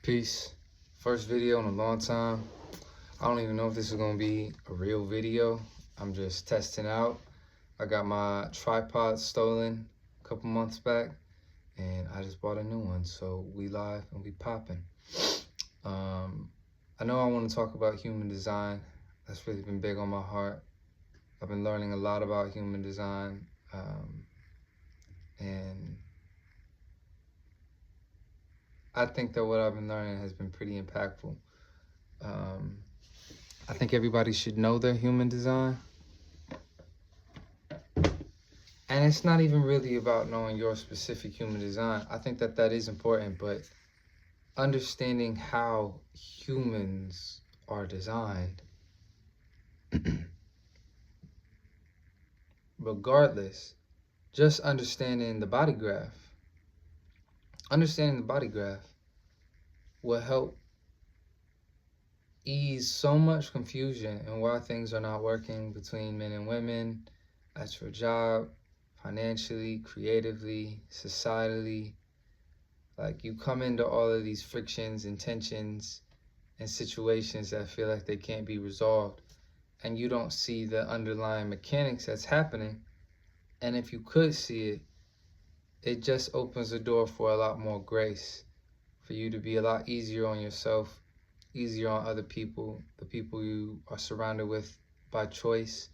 Peace. First video in a long time. I don't even know if this is gonna be a real video. I'm just testing out. I got my tripod stolen a couple months back and I just bought a new one. So we live and we popping. I know I want to talk about human design. That's really been big on my heart. I've been learning a lot about human design. And I think that what I've been learning has been pretty impactful. I think everybody should know their human design. And it's not even really about knowing your specific human design. I think that that is important, but understanding how humans are designed, regardless, just understanding the body graph. Understanding the body graph will help ease so much confusion and why things are not working between men and women, at your job, financially, creatively, societally. Like, you come into all of these frictions and tensions and situations that feel like they can't be resolved, and you don't see the underlying mechanics that's happening. And if you could see it, it just opens the door for a lot more grace, for you to be a lot easier on yourself, easier on other people, the people you are surrounded with by choice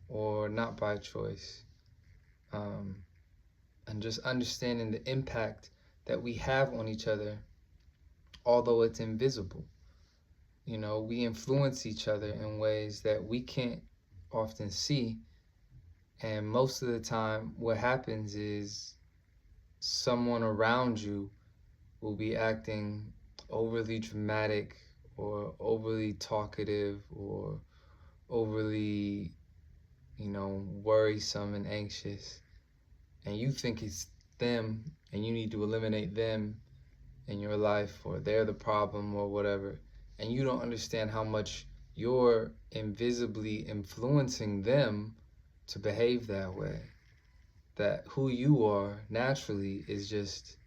or not by choice. And just understanding the impact that we have on each other, although it's invisible. You know, we influence each other in ways that we can't often see. And most of the time, what happens is someone around you will be acting overly dramatic or overly talkative or overly, worrisome and anxious. And you think it's them and you need to eliminate them in your life, or they're the problem or whatever. And you don't understand how much you're invisibly influencing them to behave that way. That who you are naturally is just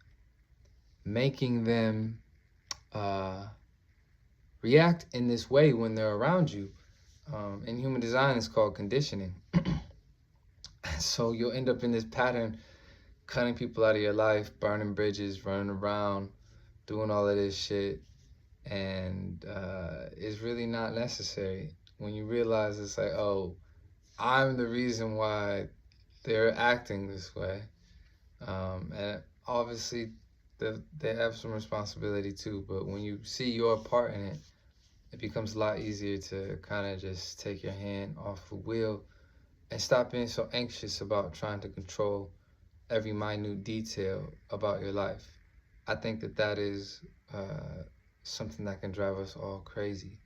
making them react in this way when they're around you. In human design, it's called conditioning. So you'll end up in this pattern, cutting people out of your life, burning bridges, running around, doing all of this shit. And it's really not necessary when you realize it's like, oh, I'm the reason why they're acting this way. And obviously they have some responsibility too, but when you see your part in it, it becomes a lot easier to kind of just take your hand off the wheel and stop being so anxious about trying to control every minute detail about your life. I think that that is something that can drive us all crazy,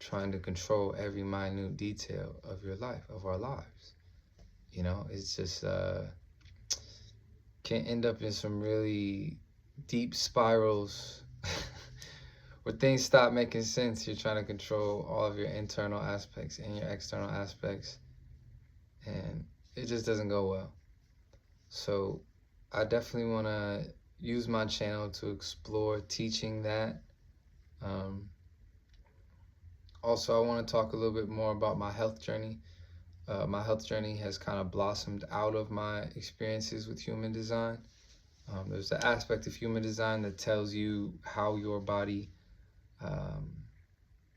trying to control every minute detail of your life, of our lives. You know, it's just can end up in some really deep spirals where things stop making sense. You're trying to control all of your internal aspects and your external aspects, and it just doesn't go well. So I definitely want to use my channel to explore teaching that. Also, I want to talk a little bit more about my health journey. My health journey has kind of blossomed out of my experiences with human design. There's the aspect of human design that tells you how your body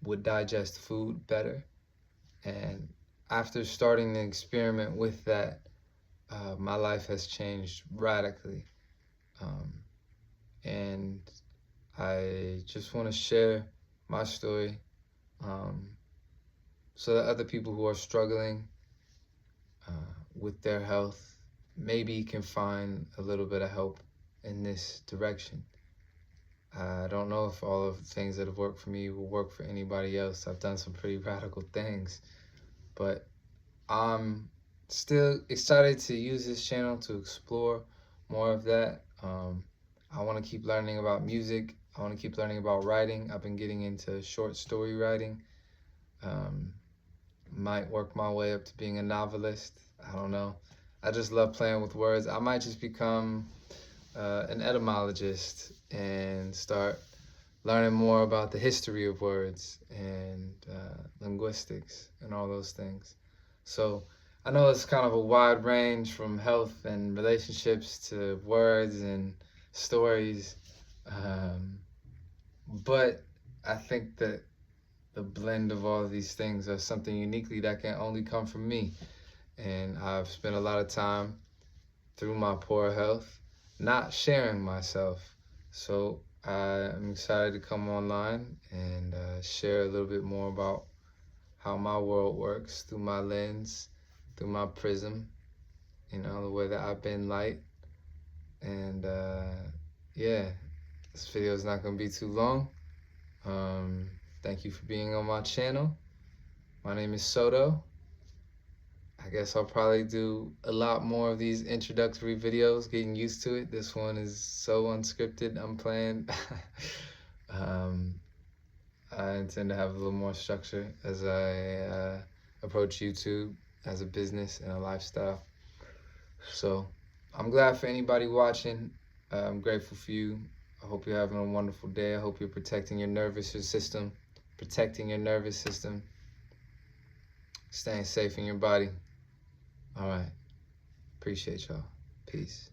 would digest food better. And after starting the experiment with that, my life has changed radically. And I just want to share my story so that other people who are struggling with their health maybe can find a little bit of help in this direction. I don't know if all of the things that have worked for me will work for anybody else. I've done some pretty radical things, but I'm still excited to use this channel to explore more of that. I want to keep learning about music. I want to keep learning about writing. I've been getting into short story writing. Might work my way up to being a novelist. I don't know. I just love playing with words. I might just become an etymologist and start learning more about the history of words and linguistics and all those things. So I know it's kind of a wide range from health and relationships to words and stories, but I think that the blend of all of these things are something uniquely that can only come from me. And I've spent a lot of time through my poor health not sharing myself. So I'm excited to come online and share a little bit more about how my world works through my lens, through my prism, the way that I've been light. And yeah, this video is not going to be too long. Thank you for being on my channel. My name is Soto. I guess I'll probably do a lot more of these introductory videos, getting used to it. This one is so unscripted, unplanned. I intend to have a little more structure as I approach YouTube as a business and a lifestyle. So I'm glad for anybody watching. I'm grateful for you. I hope you're having a wonderful day. I hope you're protecting your nervous system, staying safe in your body. All right. Appreciate y'all. Peace.